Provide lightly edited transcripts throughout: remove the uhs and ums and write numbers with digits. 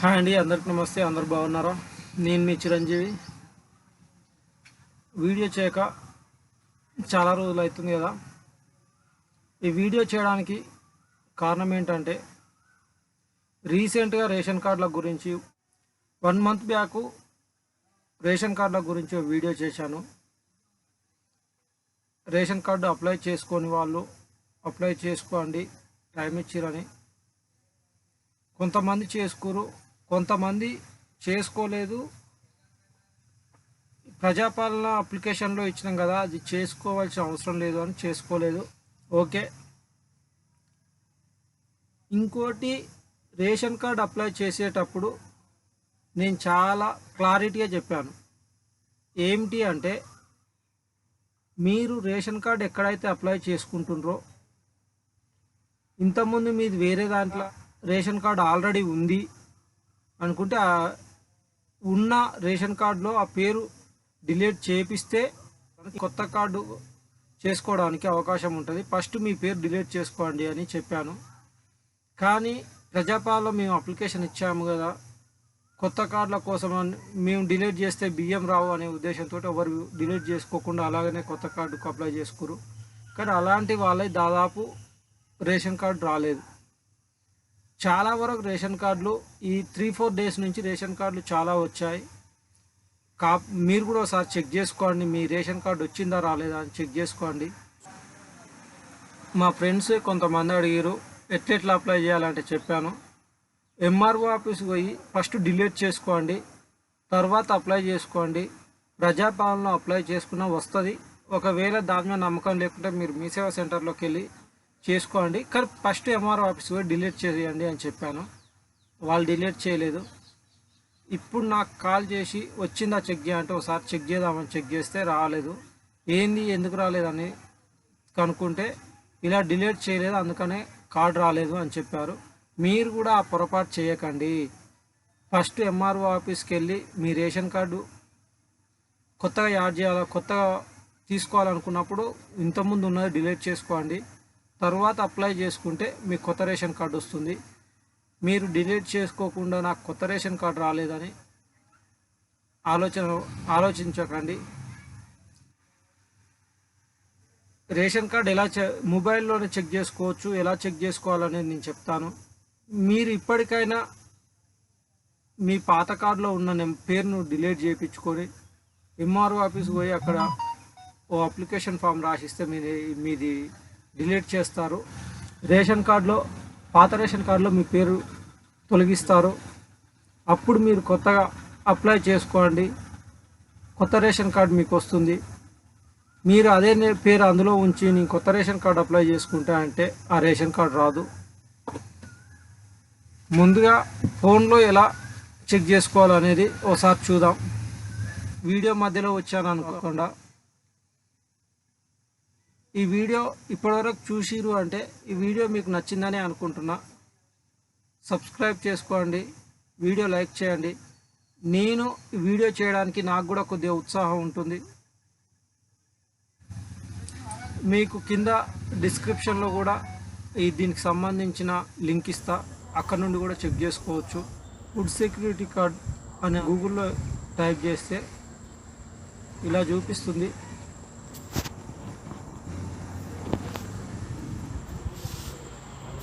Hi అండి, అందరికి నమస్తే. అందరు బాగున్నారా? నేను మీ చిరంజీవి. వీడియో చేయక చాలా రోజులు అవుతుంది కదా. ఈ వీడియో చేయడానికి కారణం ఏంటంటే, రీసెంట్గా రేషన్ కార్డుల గురించి 1 మంత్ బ్యాక్ రేషన్ కార్డుల గురించి ఒక వీడియో చేశాను. రేషన్ కార్డు అప్లై చేసుకొని వాళ్ళు అప్లై చేసుకోండి, టైం ఇచ్చిరని. కొంతమంది చేసుకోరు, కొంతమంది చేసుకోలేదు. ప్రజాపాలన అప్లికేషన్లో ఇచ్చినాం కదా, అది చేసుకోవాల్సిన అవసరం లేదు అని చేసుకోలేదు. ఓకే. ఇంకోటి, రేషన్ కార్డు అప్లై చేసేటప్పుడు నేను చాలా క్లారిటీగా చెప్పాను. ఏమిటి అంటే, మీరు రేషన్ కార్డు ఎక్కడైతే అప్లై చేసుకుంటుండ్రో, ఇంతకుముందు మీది వేరే దాంట్లో రేషన్ కార్డు ఆల్రెడీ ఉంది అనుకుంటే, ఉన్న రేషన్ కార్డులో ఆ పేరు డిలీట్ చేపిస్తే కొత్త కార్డు చేసుకోవడానికి అవకాశం ఉంటుంది. ఫస్ట్ మీ పేరు డిలీట్ చేసుకోండి అని చెప్పాను. కానీ ప్రజాపాలనలో మేము అప్లికేషన్ ఇచ్చాము కదా, కొత్త కార్డుల కోసం మేము డిలీట్ చేస్తే బియ్యం రావు అనే ఉద్దేశంతో ఎవరు డిలీట్ చేసుకోకుండా అలాగనే కొత్త కార్డుకు అప్లై చేసుకోరు. కానీ అలాంటి వాళ్ళకి దాదాపు రేషన్ కార్డు రాలేదు. చాలా వరకు రేషన్ కార్డులు ఈ 3-4 డేస్ నుంచి రేషన్ కార్డులు చాలా వచ్చాయి. మీరు కూడా ఒకసారి చెక్ చేసుకోండి, మీ రేషన్ కార్డు వచ్చిందా రాలేదా అని చెక్ చేసుకోండి. మా ఫ్రెండ్స్ కొంతమంది అడిగారు ఎట్లా అప్లై చేయాలంటే చెప్పాను. ఎంఆర్ఓ ఆఫీస్కి పోయి ఫస్ట్ డిలీట్ చేసుకోండి, తర్వాత అప్లై చేసుకోండి. ప్రజాపాలనలో అప్లై చేసుకున్నా వస్తుంది. ఒకవేళ దాని మీద నమ్మకం లేకుంటే మీరు మీ సేవా సెంటర్లోకి వెళ్ళి చేసుకోండి. కానీ ఫస్ట్ ఎంఆర్ఓ ఆఫీస్కి పోయి డిలీట్ చేయండి అని చెప్పాను. వాళ్ళు డిలీట్ చేయలేదు. ఇప్పుడు నాకు కాల్ చేసి వచ్చిందా చెక్ చేయాలంటే ఒకసారి చెక్ చేద్దామని చెక్ చేస్తే రాలేదు. ఏంది ఎందుకు రాలేదని కనుక్కుంటే, ఇలా డిలీట్ చేయలేదు అందుకనే కార్డు రాలేదు అని చెప్పారు. మీరు కూడా ఆ పొరపాటు చేయకండి. ఫస్ట్ ఎంఆర్ఓ ఆఫీస్కి వెళ్ళి మీ రేషన్ కార్డు కొత్తగా యాడ్ చేయాలి, కొత్తగా తీసుకోవాలనుకున్నప్పుడు ఇంతకుముందు ఉన్నది డిలీట్ చేసుకోండి. తర్వాత అప్లై చేసుకుంటే మీకు కొత్త రేషన్ కార్డు వస్తుంది. మీరు డిలీట్ చేసుకోకుండా నాకు కొత్త రేషన్ కార్డు రాలేదని ఆలోచించకండి. రేషన్ కార్డు ఎలా మొబైల్లోనే చెక్ చేసుకోవచ్చు. ఎలా చెక్ చేసుకోవాలనేది నేను చెప్తాను. మీరు ఇప్పటికైనా మీ పాత కార్డులో ఉన్న పేరును డిలీట్ చేయించుకొని ఎంఆర్ఓ ఆఫీస్కి పోయి అక్కడ ఓ అప్లికేషన్ ఫామ్ రాసిస్తే మీది డిలీట్ చేస్తారు. రేషన్ కార్డులో, పాత రేషన్ కార్డులో మీ పేరు తొలగిస్తారు. అప్పుడు మీరు కొత్తగా అప్లై చేసుకోండి, కొత్త రేషన్ కార్డు మీకు వస్తుంది. మీరు అదే పేరు అందులో ఉంచి నేను కొత్త రేషన్ కార్డు అప్లై చేసుకుంటా అంటే ఆ రేషన్ కార్డు రాదు. ముందుగా ఫోన్లో ఎలా చెక్ చేసుకోవాలనేది ఒకసారి చూద్దాం. వీడియో మధ్యలో వచ్చాను అనుకోకుండా. ఈ వీడియో ఇప్పటివరకు చూసిరు అంటే ఈ వీడియో మీకు నచ్చిందని అనుకుంటున్నా. సబ్స్క్రైబ్ చేసుకోండి, వీడియో లైక్ చేయండి. నేను ఈ వీడియో చేయడానికి నాకు కూడా కొద్దిగా ఉత్సాహం ఉంటుంది. మీకు కింద డిస్క్రిప్షన్లో కూడా దీనికి సంబంధించిన లింక్ ఇస్తా, అక్కడ నుండి కూడా చెక్ చేసుకోవచ్చు. ఫుడ్ సెక్యూరిటీ కార్డ్ అని గూగుల్లో టైప్ చేస్తే ఇలా చూపిస్తుంది.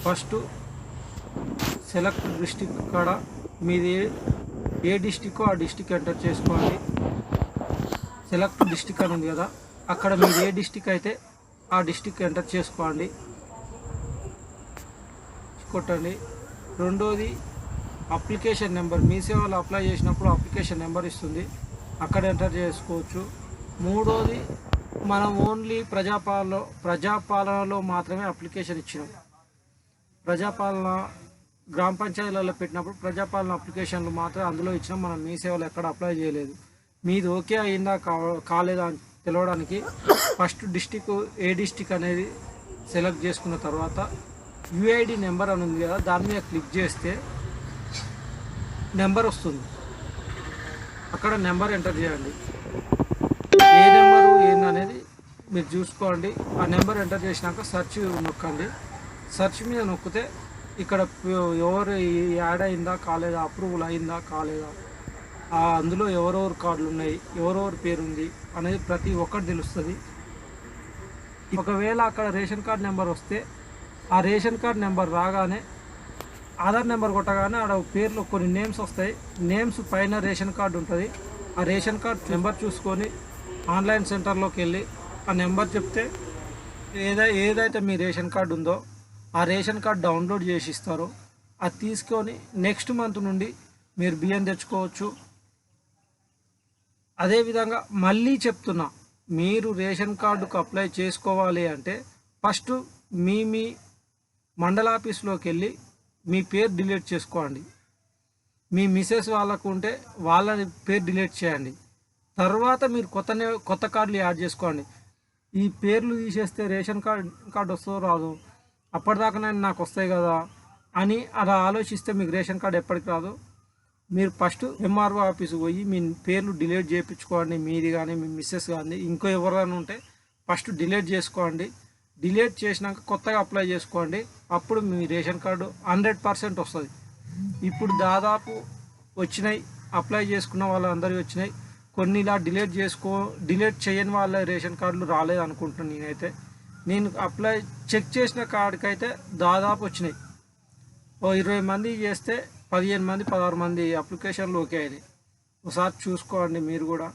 ఫస్ట్ సెలెక్ట్ డిస్టిక్ కాడ మీది ఏ డిస్టిక్ ఆ డిస్టిక్ ఎంటర్ చేసుకోండి. సెలెక్ట్ డిస్టిక్ అని ఉంది కదా, అక్కడ మీది ఏ డిస్టిక్ అయితే ఆ డిస్టిక్ ఎంటర్ చేసుకోండి, కొట్టండి. రెండోది అప్లికేషన్ నెంబర్, మీ సేవలో అప్లై చేసినప్పుడు అప్లికేషన్ నెంబర్ ఇస్తుంది, అక్కడ ఎంటర్ చేసుకోవచ్చు. మూడోది మనం ఓన్లీ ప్రజాపాలనలో మాత్రమే అప్లికేషన్ ఇచ్చినాం. ప్రజాపాలన గ్రామ పంచాయతీలలో పెట్టినప్పుడు ప్రజాపాలన అప్లికేషన్లు మాత్రం అందులో ఇచ్చినాం. మనం మీ సేవలు ఎక్కడ అప్లై చేయలేదు. మీది ఓకే అయిందా కాలేదా అని తెలవడానికి ఫస్ట్ డిస్టిక్ ఏ డిస్టిక్ అనేది సెలెక్ట్ చేసుకున్న తర్వాత యుఐడి నెంబర్ అని ఉంది కదా, దాని మీద క్లిక్ చేస్తే నెంబర్ వస్తుంది. అక్కడ నెంబర్ ఎంటర్ చేయండి. ఏ నెంబరు ఏందనేది మీరు చూసుకోండి. ఆ నెంబర్ ఎంటర్ చేసినాక సెర్చ్ నొక్కండి. సెర్చ్ మీద నొక్కితే ఇక్కడ ఎవరు యాడ్ అయిందా కాలేదా, అప్రూవల్ అయిందా కాలేదా, అందులో ఎవరెవరు కార్డులు ఉన్నాయి, ఎవరెవరి పేరు ఉంది అనేది ప్రతి ఒక్కటి తెలుస్తుంది. ఒకవేళ అక్కడ రేషన్ కార్డ్ నెంబర్ వస్తే ఆ రేషన్ కార్డ్ నెంబర్ రాగానే ఆధార్ నెంబర్ కొట్టగానే ఆడ పేర్లు కొన్ని నేమ్స్ వస్తాయి. నేమ్స్ పైన రేషన్ కార్డు ఉంటుంది. ఆ రేషన్ కార్డ్ నెంబర్ చూసుకొని ఆన్లైన్ సెంటర్లోకి వెళ్ళి ఆ నెంబర్ చెప్తే ఏదైతే మీ రేషన్ కార్డు ఉందో ఆ రేషన్ కార్డ్ డౌన్లోడ్ చేసి ఇస్తారు. అది తీసుకొని నెక్స్ట్ మంత్ నుండి మీరు బియ్యం తెచ్చుకోవచ్చు. అదేవిధంగా మళ్ళీ చెప్తున్నా, మీరు రేషన్ కార్డుకు అప్లై చేసుకోవాలి అంటే ఫస్ట్ మీ మండల ఆఫీస్లోకి వెళ్ళి మీ పేరు డిలీట్ చేసుకోండి. మీ మిసెస్ వాళ్ళకు ఉంటే వాళ్ళ పేరు డిలీట్ చేయండి. తర్వాత మీరు కొత్త కార్డులు యాడ్ చేసుకోండి. ఈ పేర్లు తీసేస్తే రేషన్ కార్డు వస్తుందో రాదు, అప్పటిదాకా నాకు వస్తాయి కదా అని అలా ఆలోచిస్తే మీకు రేషన్ కార్డు ఎప్పటికి రాదు. మీరు ఫస్ట్ ఎంఆర్ఓ ఆఫీస్కి పోయి మీ పేర్లు డిలీట్ చేయించుకోండి. మీది కానీ మీ మిస్సెస్ కానీ ఇంకో ఎవరైనా ఉంటే ఫస్ట్ డిలీట్ చేసుకోండి. డిలీట్ చేసినాక కొత్తగా అప్లై చేసుకోండి. అప్పుడు మీ రేషన్ కార్డు 100% వస్తుంది. ఇప్పుడు దాదాపు వచ్చినాయి, అప్లై చేసుకున్న వాళ్ళందరికీ వచ్చినాయి. కొన్ని ఇలా డిలీట్ చేయని వాళ్ళ రేషన్ కార్డులు రాలేదు అనుకుంటున్నాను. నేను అప్లై చెక్ చేసిన కార్డుకైతే దాదాపు వచ్చినాయి. 20 మంది చేస్తే 15 మంది 16 మంది అప్లికేషన్లు ఓకే అయినాయి. ఒకసారి చూసుకోండి. మీరు కూడా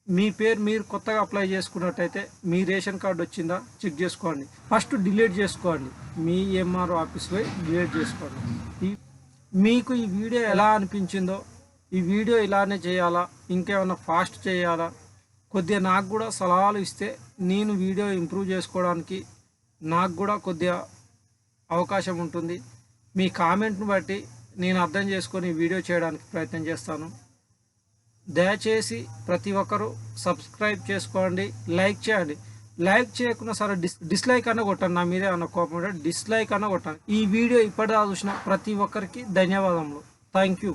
మీ పేరు మీరు కొత్తగా అప్లై చేసుకున్నట్టయితే మీ రేషన్ కార్డు వచ్చిందా చెక్ చేసుకోండి. ఫస్ట్ డిలీట్ చేసుకోండి. మీ ఎంఆర్ఓ ఆఫీస్ పోయి డిలీట్ చేసుకోండి. మీకు ఈ వీడియో ఎలా అనిపించిందో, ఈ వీడియో ఇలానే చేయాలా, ఇంకేమైనా ఫాస్ట్ చేయాలా, కొద్దిగా నాకు కూడా సలహాలు ఇస్తే నేను వీడియో ఇంప్రూవ్ చేసుకోవడానికి నాకు కూడా కొద్దిగా అవకాశం ఉంటుంది. మీ కామెంట్ను బట్టి నేను అర్థం చేసుకొని వీడియో చేయడానికి ప్రయత్నం చేస్తాను. దయచేసి ప్రతి ఒక్కరూ సబ్స్క్రైబ్ చేసుకోండి, లైక్ చేయండి. లైక్ చేయకుండా సరే డిస్లైక్ అన్న కొట్టండి. నా మీదే అన్న కోపం ఉంటే డిస్లైక్ అన్న కొట్టండి. ఈ వీడియో ఇప్పటిదాకా చూసిన ప్రతి ఒక్కరికి ధన్యవాదములు. Thank you.